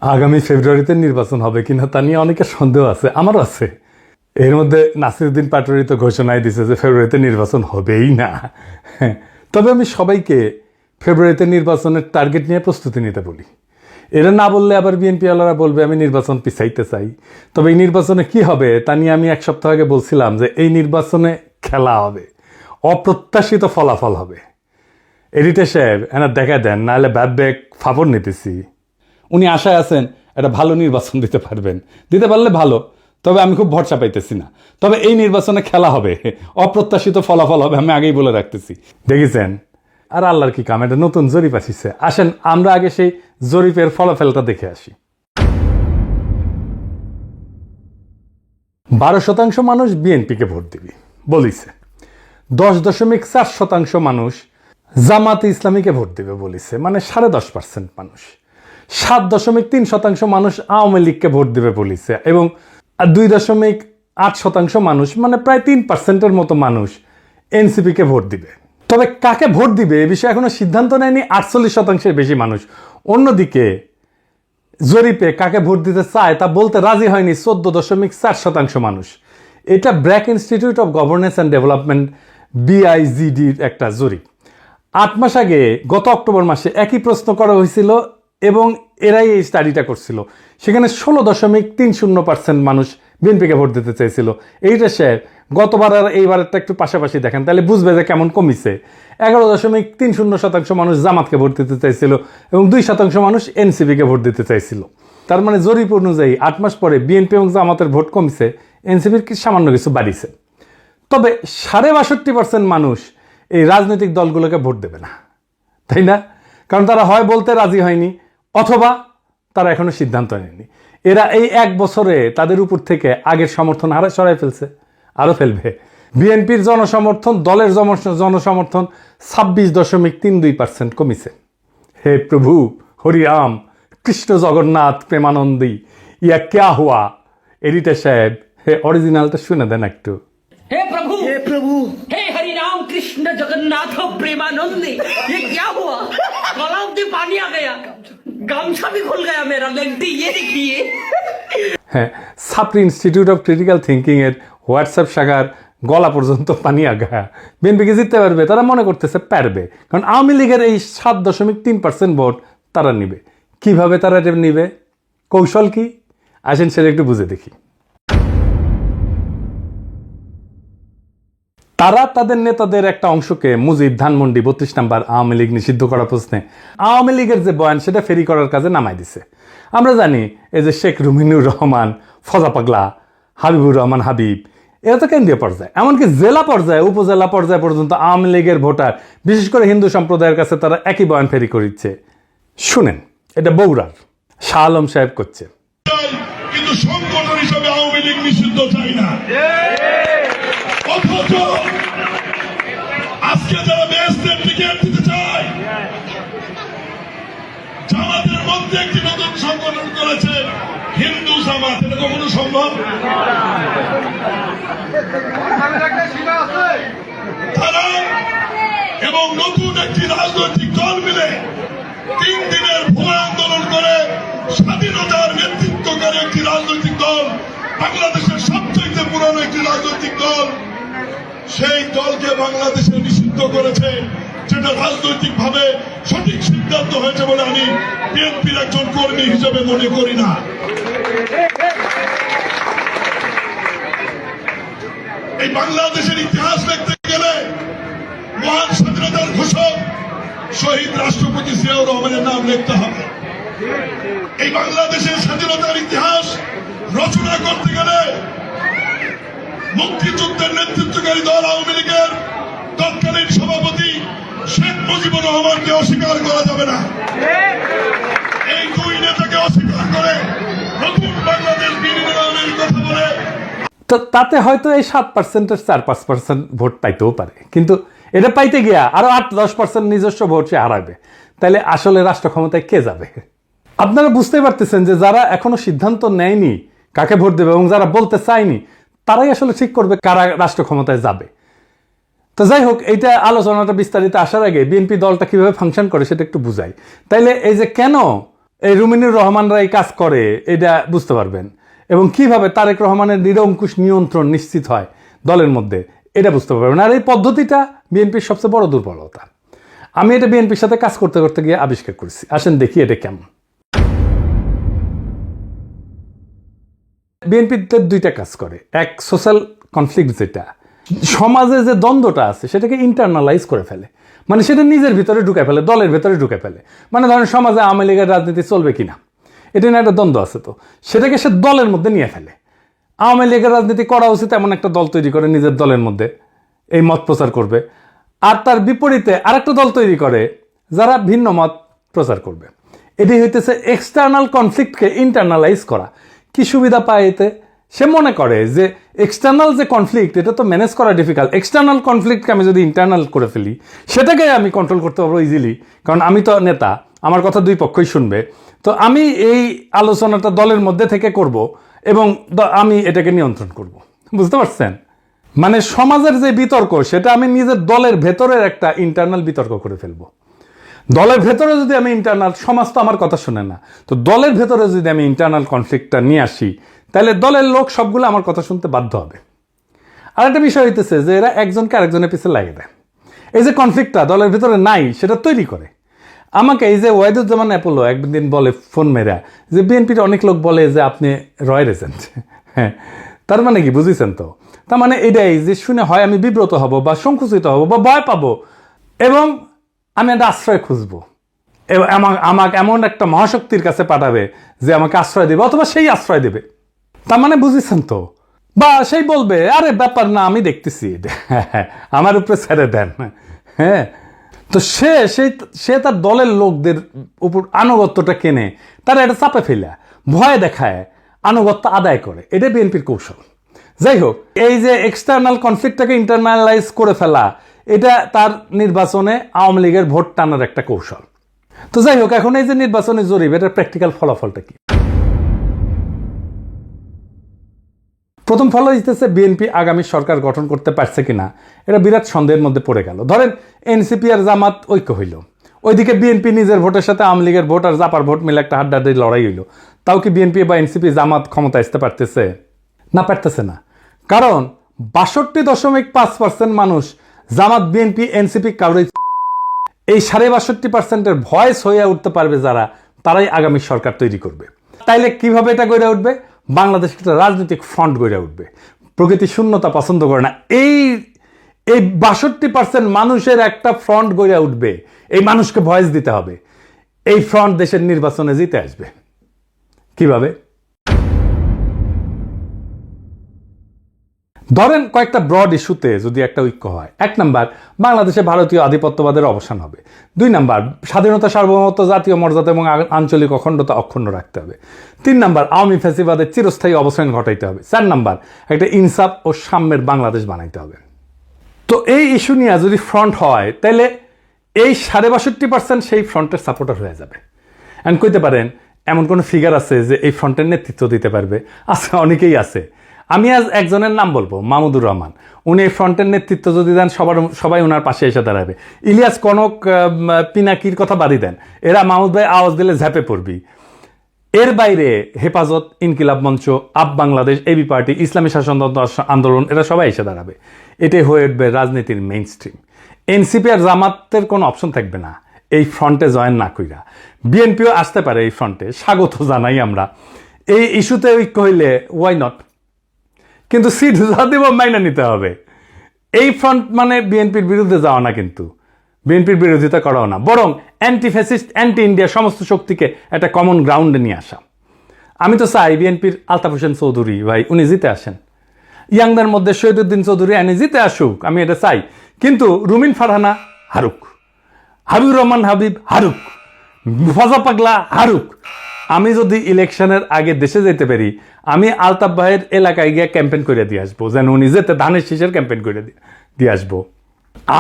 আগামী ফেব্রুয়ারিতে নির্বাচন হবে কিনা তা নিয়ে অনেকের সন্দেহ আছে, আমারও আছে। এর মধ্যে নাসিরউদ্দিন পাটোয়ারি তো ঘোষণায় দিছে যে ফেব্রুয়ারিতে নির্বাচন হবেই না। তবে আমি সবাইকে ফেব্রুয়ারিতে নির্বাচনের টার্গেট নিয়ে প্রস্তুতি নিতে বলি। এরা না বললে আবার বিএনপি ওয়ালারা বলবে আমি নির্বাচন পিছাইতে চাই। তবে এই নির্বাচনে কি হবে তা নিয়ে আমি এক সপ্তাহ আগে বলছিলাম যে এই নির্বাচনে খেলা হবে, অপ্রত্যাশিত ফলাফল হবে। এডিটর সাহেব এনার দেখা দেন, নাহলে ব্যাক ফাপড় নিতেছি। উনি আশায় আছেন একটা ভালো নির্বাচন দিতে পারবেন, দিতে পারলে ভালো, তবে আমি খুব ভরসা পাইতেছি না। তবে এই নির্বাচনে খেলা হবে, অপ্রত্যাশিত ফলাফল হবে, আমি আগেই বলে রাখতেছি। দেখেছেন? আর আল্লাহর কি কাম, এটা নতুন জরিপ আসিছে। আসেন আমরা আগে সেই জরিপের ফলাফলটা দেখে আসি। 12% মানুষ বিএনপিকে ভোট দিবি বলিছে, 10.4% মানুষ জামাতে ইসলামীকে ভোট দিবে বলিছে, মানে 10.5% মানুষ। 7.3% মানুষ আওয়ামী লীগকে ভোট দিবে বলিছে, এবং 2.8% মানুষ, মানে প্রায় 3%-এর মতো মানুষ এনসিপিকে ভোট দিবে। তবে কাকে ভোট দিবে এ বিষয়ে এখনো সিদ্ধান্ত নেয়নি 48%-এর বেশি মানুষ। অন্যদিকে জরিপে কাকে ভোট দিতে চায় তা বলতে রাজি হয়নি 14.4% মানুষ। এটা BRAC institute of governance and development BIGDর একটা জরিপ। 8 মাস আগে গত অক্টোবর মাসে একই প্রশ্ন করা হয়েছিল এবং এরাই এই স্টাডিটা করছিল। সেখানে 16.30% মানুষ বিএনপিকে ভোট দিতে চাইছিল। এইটা স্যার গতবার আর এইবারেরটা একটু পাশাপাশি দেখেন, তাহলে বুঝবে যে কেমন কমিছে। 11.30% মানুষ জামাতকে ভোট দিতে চাইছিল এবং 2% মানুষ এনসিপিকে ভোট দিতে চাইছিল। তার মানে জরিপ অনুযায়ী 8 মাস পরে বিএনপি এবং জামাতের ভোট কমিছে, এনসিপির সামান্য কিছু বাড়িছে। তবে 62% মানুষ এই রাজনৈতিক দলগুলোকে ভোট দেবে না, তাই না? কারণ তারা হয় বলতে রাজি হয়নি, অথবা তারা এখনো সিদ্ধান্ত নেয়নি। এরা এই 1 বছরে তাদের উপর থেকে আগের সমর্থন হারা সরাই ফেলছে, আরো ফেলবে। বিএনপির জনসমর্থন, দলের জনসমর্থন 26.32% কমিছে। হে প্রভু হরিরাম কৃষ্ণ জগন্নাথ প্রেমানন্দী, ইয়া ক্যা হুয়া। এডিটর সাহেব হে অরিজিনালটা শুনে দেন একটু। हे प्रभु हे हरि राम कृष्ण जगन्नाथ प्रेमानंदी, ये क्या हुआ? गलाव से पानी आ गया, गामछा भी खुल गया मेरा। लेंटी ये देखिए। হ্যাঁ, সাপ্রি ইনস্টিটিউট অফ ক্রিটিক্যাল থিঙ্কিং এর হোয়াটসঅ্যাপ শাখার গলা পর্যন্ত পানি আগা। বিএনপিকে জিততে পারবে, তারা মনে করতেছে পারবে, কারণ আওয়ামী লীগের এই 7.3% ভোট তারা নিবে। কিভাবে তারা নিবে, কৌশল কি, আসেন সেটা একটু বুঝে দেখি। তারা তাদের নেতাদের একটা অংশকে মুজিব, ধানমন্ডি, 32 নম্বর আওয়ামী লীগ নিষিদ্ধ করা প্রশ্নে আওয়ামী লীগের যে বয়ান সেটা ফেরি করার কাজে নামাই দিছে। আমরা জানি এই যে শেখ রুমিনুর রহমান, ফজা পাগলা, হাবিবুর রহমান হাবিব, এরা তো কেন্দ্রীয় পর্যায়ে, এমনকি জেলা পর্যায়ে, উপজেলা পর্যায়ে পর্যন্ত আওয়ামী লীগের ভোটার, বিশেষ করে হিন্দু সম্প্রদায়ের কাছে তারা একই বয়ান ফেরি করিচ্ছে। শুনেন, এটা বগুড়ার শাহ আলম সাহেব করছে। কিন্তু সংগঠন হিসাবে আওয়ামী লীগ নিষিদ্ধ চাই না। অথচ আজকে যারা বেহেশতের টিকিট দিতে চায়, জামাতের মধ্যে একটি নতুন সংগঠন করেছে হিন্দু জামাত। এটা কখনো সম্ভব? তারা এবং নতুন একটি রাজনৈতিক দল মিলে 3 দিনের ভুয়া আন্দোলন করে স্বাধীনতার নেতৃত্ব করে একটি রাজনৈতিক দল, বাংলাদেশের সবচেয়ে পুরনো একটি রাজনৈতিক দল, সেই দলকে বাংলাদেশে নিষিদ্ধ করেছে, যেটা রাজনৈতিক ভাবে সঠিক সিদ্ধান্ত হয়েছে বলে আমি বিএনপির একজন কর্মী হিসেবে মনে করি না। এই বাংলাদেশের ইতিহাস দেখতে গেলে মহান স্বাধীনতার ঘোষক শহীদ রাষ্ট্রপতি জিয়াউর রহমানের নাম লিখতে হবে। এই বাংলাদেশের স্বাধীনতার ইতিহাস রচনা করতে গেলে মুক্তিযুদ্ধের নেতৃত্বকারী দল আওয়ামী লীগের তৎকালীন সভাপতি শেখ মুজিবুর রহমানকে অস্বীকার করা যাবে না। এই 2 নেতাকে অস্বীকার করে নতুন বাংলাদেশ বিনির্মাণের কথা বলে, তো তাতে হয়তো এই 7%-এর 4-5% ভোট পাইতেও পারে, কিন্তু এটা পাইতে গিয়া আরো 8-10% নিজস্ব ভোট সে হারাবে। তাহলে আসলে রাষ্ট্র ক্ষমতায় কে যাবে? আপনারা বুঝতে পারতেছেন যে যারা এখনো সিদ্ধান্ত নেয়নি কাকে ভোট দেবে এবং যারা বলতে চায়নি, তারাই আসলে ঠিক করবে কারা রাষ্ট্র ক্ষমতায় যাবে। তো যাই হোক, এইটা আলোচনাটা বিস্তারিত আসার আগে বিএনপি দলটা কিভাবে ফাংশন করে সেটা একটু বুঝাই। তাইলে এই যে কেন এই রুমিনুর রহমানরা এই কাজ করে এটা বুঝতে পারবেন, এবং কিভাবে তারেক রহমানের নিরঙ্কুশ নিয়ন্ত্রণ নিশ্চিত হয় দলের মধ্যে এটা বুঝতে পারবেন। আর এই পদ্ধতিটা বিএনপির সবচেয়ে বড় দুর্বলতা। আমি এটা বিএনপির সাথে কাজ করতে করতে গিয়ে আবিষ্কার করেছি। আসেন দেখি এটা কেমন। বিএনপিতে দুইটা কাজ করে। এক, সোশ্যাল কনফ্লিক্ট, যেটা সমাজে যে দ্বন্দ্বটা আছে সেটাকে ইন্টারনালাইজ করে ফেলে, মানে সেটা নিজের ভিতরে ঢুকে ফেলে, দলের ভিতরে ঢুকে ফেলে। মানে ধরেন সমাজে আওয়ামী লীগের রাজনীতি চলবে কিনা, এটা নিয়ে একটা দ্বন্দ্ব আছে, তো সেটাকে সে দলের মধ্যে নিয়ে ফেলে। আওয়ামী লীগের রাজনীতি করা উচিত এমন একটা দল তৈরি করে নিজের দলের মধ্যে এই মত প্রচার করবে, আর তার বিপরীতে আরেকটা দল তৈরি করে যারা ভিন্ন মত প্রচার করবে। এটি হইতেছে এক্সটার্নাল কনফ্লিক্টকে ইন্টারনালাইজ করা। কি সুবিধা পায় এতে? সে মনে করে যে এক্সটার্নাল যে কনফ্লিক্ট এটা তো ম্যানেজ করা ডিফিকাল্ট, এক্সটার্নাল কনফ্লিক্টকে আমি যদি ইন্টারনাল করে ফেলি সেটাকে আমি কন্ট্রোল করতে পারবো ইজিলি, কারণ আমি তো নেতা, আমার কথা দুই পক্ষই শুনবে। তো আমি এই আলোচনাটা দলের মধ্যে থেকে করব এবং আমি এটাকে নিয়ন্ত্রণ করব। বুঝতে পারছেন? মানে সমাজের যে বিতর্ক সেটা আমি নিজের দলের ভেতরের একটা ইন্টারনাল বিতর্ক করে ফেলবো। দলের ভেতরে যদি আমি ইন্টারনাল, সমাজ তো আমার কথা শুনে না, তো দলের ভেতরে যদি আমি ইন্টারনাল কনফ্লিক্টটা নিয়ে আসি তাহলে দলের লোক সবগুলো আমার কথা শুনতে বাধ্য হবে। আর একটা বিষয় হইতেছে যে এরা একজনকে আরেকজনের পিছিয়ে লাগিয়ে দেয়। এই যে কনফ্লিক্টটা দলের ভেতরে নাই সেটা তৈরি করে। আমাকে এই যে ওয়াহিদুজ্জামান অ্যাপোলো একদিন বলে ফোন মেরা যে বিএনপির অনেক লোক বলে যে আপনি রয়ের এজেন্ট। হ্যাঁ, তার মানে কি বুঝেছেন? তো তার মানে এটাই যে শুনে হয় আমি বিব্রত হব বা সংকুচিত হব বা ভয় পাবো, এবং আমি একটা আশ্রয় খুঁজবো, আমাকে এমন একটা মহাশক্তির কাছে পাঠাবে যে আমাকে আশ্রয় দেবে, অথবা সেই আশ্রয় দেবে। তার মানে বুঝেছেন তো? বা সেই বলবে আরে ব্যাপার না, আমি দেখতেছি, আমার উপরে ছেড়ে দেন। হ্যাঁ, তো সে তার দলের লোকদের উপর আনুগত্যটা কেনে, তারা এটা চাপে ফেলা, ভয় দেখায়, আনুগত্য আদায় করে। এটা বিএনপির কৌশল। যাই হোক, এই যে এক্সটার্নাল কনফ্লিক্টটাকে ইন্টারনালাইজ করে ফেলা, এটা তার নির্বাচনে আওয়ামী লীগের ভোট টানার একটা কৌশল। তো যাই হোক, এখন এই যে নির্বাচনী জরিপ, এটার প্র্যাকটিক্যাল ফলাফলটা কি? প্রথম ফল হইতেছে বিএনপি আগামী সরকার গঠন করতে পারছে কিনা এটা বিরাট সন্দেহের মধ্যে পড়ে গেল। ধরেন এনসিপি আর জামাত ঐক্য হইল, ওইদিকে বিএনপি নিজের ভোটের সাথে আওয়ামী লীগের ভোট আর জাপার ভোট মিলে একটা হাড্ডাহাড্ডি লড়াই হইল, তাও কি বিএনপি বা এনসিপি জামাত ক্ষমতা আসতে পারতেছে? না, পারতেছে না। কারণ 62.5% মানুষ জামাত, বিএনপি, এনসিপি কাউরে, এই 62.5%-এর ভয়েস হয়ে উঠতে পারবে যারা, তারাই আগামী সরকার তৈরি করবে। তাইলে কিভাবে এটা গড়ে উঠবে? বাংলাদেশ একটা রাজনৈতিক ফ্রন্ট গড়ে উঠবে। প্রকৃতি শূন্যতা পছন্দ করে না। এই 62% মানুষের একটা ফ্রন্ট গড়ে উঠবে। এই মানুষকে ভয়েস দিতে হবে। এই ফ্রন্ট দেশের নির্বাচনে জিতে আসবে। কিভাবে? ধরেন কয়েকটা ব্রড ইস্যুতে যদি একটা ঐক্য হয়। 1 নাম্বার, বাংলাদেশে ভারতীয় আধিপত্যবাদের অবসান হবে। 2 নাম্বার, স্বাধীনতা, সার্বভৌমত্ব, জাতীয় মর্যাদা এবং আঞ্চলিক অখণ্ডতা অক্ষুণ্ণ রাখতে হবে। 3 নাম্বার, আওয়ামী ফ্যাসিবাদের চিরস্থায়ী অবসান ঘটাইতে হবে। 4 নাম্বার, একটা ইনসাফ ও সাম্যের বাংলাদেশ বানাইতে হবে। তো এই ইস্যু নিয়ে যদি ফ্রন্ট হয় তাহলে এই 62% সেই ফ্রন্টের সাপোর্টার হয়ে যাবে। এন্ড কইতে পারেন এমন কোন ফিগার আছে যে এই ফ্রন্টের নেতৃত্ব দিতে পারবে? আছে, অনেকেই আছে। আমি আজ একজনের নাম বলবো, মাহমুদুর রহমান। উনি এই ফ্রন্টের নেতৃত্ব যদি দেন সবাই ওনার পাশে এসে দাঁড়াবে। ইলিয়াস, কনক, পিনাকির কথা বাদই দেন, এরা মাহমুদ ভাই আওয়াজ দিলে ঝাঁপে পড়বি। এর বাইরে হেফাজত, ইনকিলাব মঞ্চ, আপ বাংলাদেশ, এবি পার্টি, ইসলামী শাসনতন্ত্র আন্দোলন, এরা সবাই এসে দাঁড়াবে। এটাই হয়ে উঠবে রাজনীতির মেইন স্ট্রিম। এনসিপি আর জামাতের কোনো অপশন থাকবে না এই ফ্রন্টে জয়েন না কইরা। বিএনপিও আসতে পারে এই ফ্রন্টে, স্বাগত জানাই আমরা। এই ইস্যুতে ঐক্য হইলে ওয়াই নট, কিন্তু সিট যা দেব মাইনা নিতে হবে। এই ফ্রন্ট মানে বিএনপির বিরুদ্ধে যাওয়া না, কিন্তু বিএনপির বিরোধিতা করাও না, বরং অ্যান্টি ফ্যাসিস্ট, অ্যান্টি ইন্ডিয়া সমস্ত শক্তিকে একটা কমন গ্রাউন্ডে নিয়ে আসা। আমি তো চাই বিএনপির আলতাফ হোসেন চৌধুরী ভাই উনি জিতে আসেন, ইয়াংদের মধ্যে শহীদুদ্দিন চৌধুরী এনে জিতে আসুক, আমি এটা চাই। কিন্তু রুমিন ফারহানা হারুক, হাবিবুর রহমান হাবিব হারুক, ফজা পাগলা হারুক। আমি যদি ইলেকশনের আগে দেশে যেতে পারি, আমি আলতাফ ভাইয়ের এলাকায় গিয়ে ক্যাম্পেইন করে দিয়ে আসবো, যেন উনি যেতে ধানের শীষের ক্যাম্পেইন করে দিয়ে আসবো।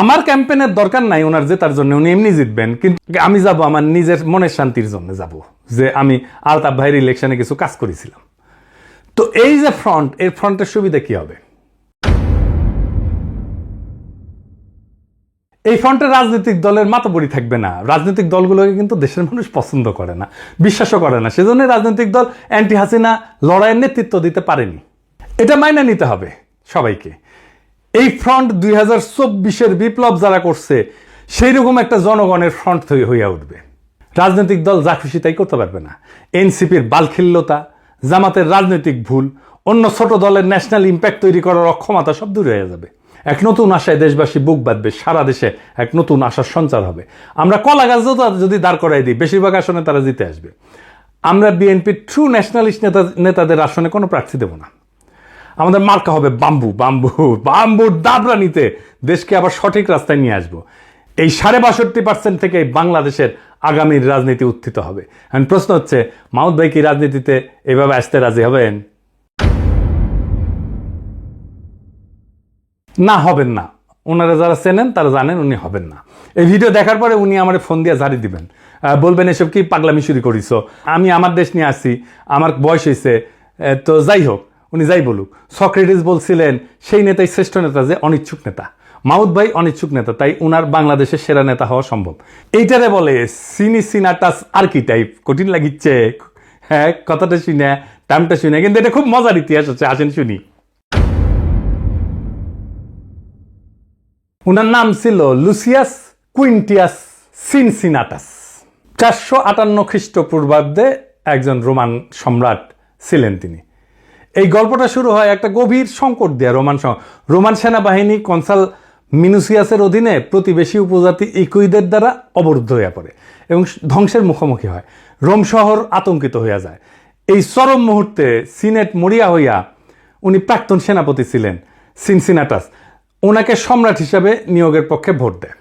আমার ক্যাম্পেইনের দরকার নাই ওনার জেতার জন্য, উনি এমনি জিতবেন, কিন্তু আমি যাব আমার নিজের মনের শান্তির জন্য যাব, যে আমি আলতাফ ভাইয়ের ইলেকশনে কিছু কাজ করেছিলাম। তো এই যে ফ্রন্ট, এই ফ্রন্টের সুবিধা কি হবে? এই ফ্রন্টে রাজনৈতিক দলের মাতবরি থাকবে না। রাজনৈতিক দলগুলোকে কিন্তু দেশের মানুষ পছন্দ করে না, বিশ্বাসও করে না। সেজন্য রাজনৈতিক দল অ্যান্টি হাসিনা লড়াইয়ের নেতৃত্ব দিতে পারেনি। এটা মাইনে নিতে হবে সবাইকে। এই ফ্রন্ট 2024-এর বিপ্লব যারা করছে সেই রকম একটা জনগণের ফ্রন্ট হইয়া উঠবে। রাজনৈতিক দল যা খুশি তাই করতে পারবে না। এনসিপির বালখিল্যতা, জামাতের রাজনৈতিক ভুল, অন্য ছোট দলের ন্যাশনাল ইম্প্যাক্ট তৈরি করার অক্ষমতা সব দূর হয়ে যাবে। এক নতুন আশায় দেশবাসী বুক বাঁধবে, সারা দেশে এক নতুন আশার সঞ্চার হবে। আমরা কলা গাছ যদি দাঁড় করাই দিই, বেশিরভাগ আসনে তারা জিতে আসবে। আমরা বিএনপির ট্রু ন্যাশনালিস্ট নেতাদের আসনে কোনো প্রার্থী দেব না। আমাদের মার্কা হবে বাম্বুর দাবরা নিতে দেশকে আবার সঠিক রাস্তায় নিয়ে আসবো। এই 62% থেকে বাংলাদেশের আগামীর রাজনীতি উত্থিত হবে। এখন প্রশ্ন হচ্ছে, মাহমুদ ভাই কি রাজনীতিতে এভাবে আসতে রাজি হবেন? না, হবেন না। ওনারা যারা চেনেন তারা জানেন উনি হবেন না। এই ভিডিও দেখার পরে উনি আমার ফোন দিয়ে ঝাড়ি দিবেন, বলবেন এসব কি পাগলামি শুরু করিস, আমি আমার দেশ নিয়ে আসছি, আমার বয়স হয়েছে। তো যাই হোক, উনি যাই বলুক। সক্রেটিস বলছিলেন সেই নেতাই শ্রেষ্ঠ নেতা যে অনিচ্ছুক নেতা। মাহমুদ ভাই অনিচ্ছুক নেতা, তাই উনার বাংলাদেশের সেরা নেতা হওয়া সম্ভব। এইটারে বলে সিনাটাস আর্কিটাইপ। কঠিন লাগিচ্ছে হ্যাঁ কথাটা শুনে, টাইমটা শুনে, কিন্তু এটা খুব মজার ইতিহাস আছে, আসেন শুনি। উনার নাম ছিল লুসিয়াস কুইন্টিয়াস সিনসিনাটাস। 458 খ্রিস্টপূর্বাব্দে একজন রোমান সম্রাট ছিলেন তিনি। এই গল্পটা শুরু হয় একটা গভীর সংকট দিয়ে। রোমান সেনাবাহিনী কনসাল মিনুসিয়াসের অধীনে প্রতিবেশী উপজাতি ইকুইদের দ্বারা অবরুদ্ধ হয়ে পড়ে এবং ধ্বংসের মুখোমুখি হয়। রোম শহর আতঙ্কিত হইয়া যায়। এই চরম মুহূর্তে সিনেট মরিয়া হইয়া, উনি প্রাক্তন সেনাপতি ছিলেন সিনসিনাটাস, ওনাকে সম্রাট হিসাবে নিয়োগের পক্ষে ভোট দেয়।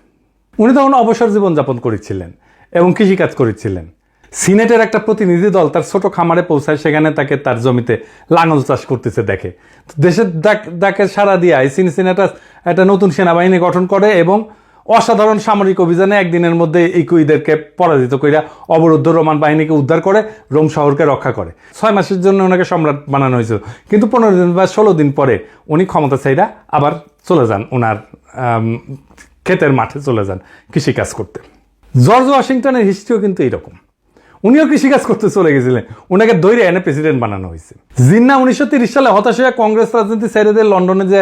উনি তখন অবসর জীবনযাপন করেছিলেন এবং কৃষিকাজ করেছিলেন। সিনেটের একটা প্রতিনিধি দল তার ছোট খামারে পৌঁছায়, সেখানে তাকে তার জমিতে লাঙল চাষ করতেছে দেখে। দেশের ডাকে সাড়া দিয়ে সিনসিনাটাস একটা নতুন সেনাবাহিনী গঠন করে এবং অসাধারণ সামরিক অভিযানে একদিনের মধ্যে ইকুইদেরকে পরাজিত কইরা অবরুদ্ধ রোমান বাহিনীকে উদ্ধার করে রোম শহরকে রক্ষা করে। 6 মাসের জন্য ওনাকে সম্রাট বানানো হয়েছিল, কিন্তু 15 দিন বা 16 দিন পরে উনি ক্ষমতা চাইরা আবার চলে যান, ওনার ক্ষেতের মাঠে চলে যান কৃষিকাজ করতে। জর্জ ওয়াশিংটনের হিস্ট্রিও কিন্তু এইরকম। উনিও কৃষিকাজ করতে চলে গেছিলেন, ওনাকে ধৈর্য এনে প্রেসিডেন্ট বানানো হয়েছে। জিন্না 1930 সালে হতাশ হয়ে কংগ্রেস রাজনীতি ছেড়ে দিয়ে লন্ডনে যে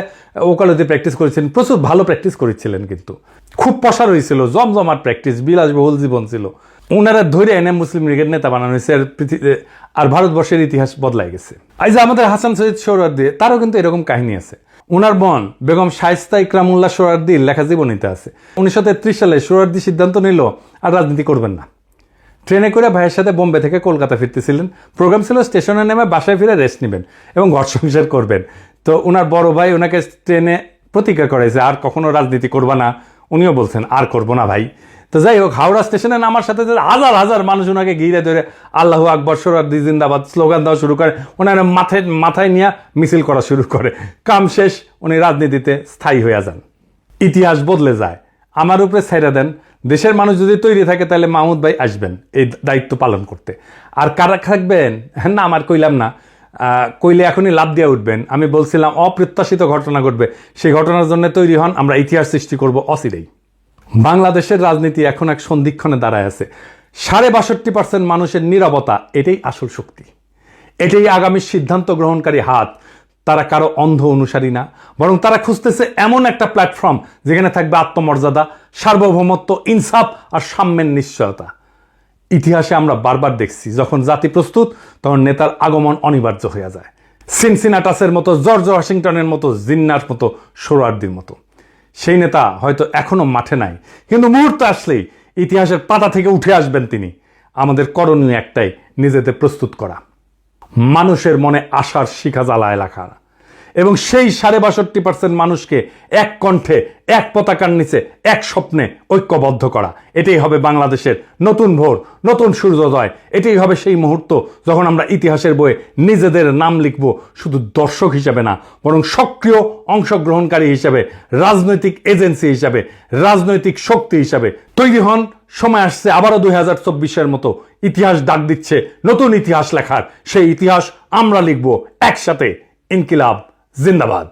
ওকালতি প্র্যাকটিস করেছিলেন, প্রচুর ভালো প্র্যাকটিস করেছিলেন, কিন্তু খুব প্রসার হয়েছিল, জমজমাট প্র্যাকটিস, বিলাসবহুল জীবন ছিল। ওনারা ধৈর্য এনে মুসলিম লীগের নেতা বানানো হয়েছে, আর ভারতবর্ষের ইতিহাস বদলাই গেছে। আজ আমাদের হাসান সৈয়দ সোহরাওয়ার্দী, তারও কিন্তু এরকম কাহিনী আছে। ওনার বোন বেগম শায়েস্তা ইকরামুল্লাহ সোহরাওয়ার্দীর লেখা জীবনীতে আছে। 1933 সালে সোহরাওয়ার্দী সিদ্ধান্ত নিল আর রাজনীতি করবেন না। ট্রেনে করে ভাইয়ের সাথে বোম্বে থেকে কলকাতা ফিরতেছিলেন। প্রোগ্রাম ছিল স্টেশনে নেমে বাসায় ফিরে রেস্ট নেবেন এবং ঘর সংসার করবেন। তো ওনার বড় ভাই ওনাকে ট্রেনে প্রতিজ্ঞা করেছে আর কখনো রাজনীতি করবা না। উনিও বলছেন আর করবো না ভাই। তো যাই হোক, হাওড়া স্টেশনে নামার সাথে হাজার হাজার মানুষ ওনাকে ঘিরে ধরে আল্লাহু আকবর, সোহরাওয়ার্দী জিন্দাবাদ স্লোগান দেওয়া শুরু করে। ওনার মাথায় নিয়ে মিছিল করা শুরু করে। কাম শেষ, উনি রাজনীতিতে স্থায়ী হয়ে যান। ইতিহাস বদলে যায়। আমার উপরে ছাইরা দেন, দেশের মানুষ যদি তৈরি থাকে তাহলে মাহমুদ ভাই আসবেন এই দায়িত্ব পালন করতে। আর কারা থাকবেন না আমার কইলাম না, কইলে এখনই লাভ দিয়ে উঠবেন। আমি বলছিলাম অপ্রত্যাশিত ঘটনা ঘটবে, সেই ঘটনার জন্য তৈরি হন, আমরা ইতিহাস সৃষ্টি করব অচিরেই। বাংলাদেশের রাজনীতি এখন এক সন্ধিক্ষণে দাঁড়ায় আছে। 62% মানুষের নীরবতা, এটাই আসল শক্তি, এটাই আগামী সিদ্ধান্ত গ্রহণকারী হাত। তারা কারো অন্ধ অনুসারী না, বরং তারা খুঁজতেছে এমন একটা প্ল্যাটফর্ম যেখানে থাকবে আত্মমর্যাদা, সার্বভৌমত্ব, ইনসাফ আর সাম্যের নিশ্চয়তা। ইতিহাসে আমরা বারবার দেখছি, যখন জাতি প্রস্তুত তখন নেতার আগমন অনিবার্য হয়ে যায়। সিনসিনাটাসের মতো, জর্জ ওয়াশিংটনের মতো, জিন্নার মতো, সোহরাওয়ার্দীর মতো। সেই নেতা হয়তো এখনো মাঠে নাই, কিন্তু মুহূর্তে আসলেই ইতিহাসের পাতা থেকে উঠে আসবেন তিনি। আমাদের করণীয় একটাই, নিজেদের প্রস্তুত করা, মানুষের মনে আশার শিখা জ্বালায় রাখা এবং সেই 62% মানুষকে এক কণ্ঠে, এক পতাকার নিচে, এক স্বপ্নে ঐক্যবদ্ধ করা। এটাই হবে বাংলাদেশের নতুন ভোর, নতুন সূর্যোদয়। এটাই হবে সেই মুহূর্ত যখন আমরা ইতিহাসের বইয়ে নিজেদের নাম লিখব, শুধু দর্শক হিসাবে না, বরং সক্রিয় অংশগ্রহণকারী হিসাবে, রাজনৈতিক এজেন্সি হিসাবে, রাজনৈতিক শক্তি হিসাবে তৈরি হন। সময় আসছে আবারও 2024-এর মতো, ইতিহাস ডাক দিচ্ছে নতুন ইতিহাস লেখার। সেই ইতিহাস আমরা লিখব একসাথে। ইনকিলাব জিন্দাবাদ।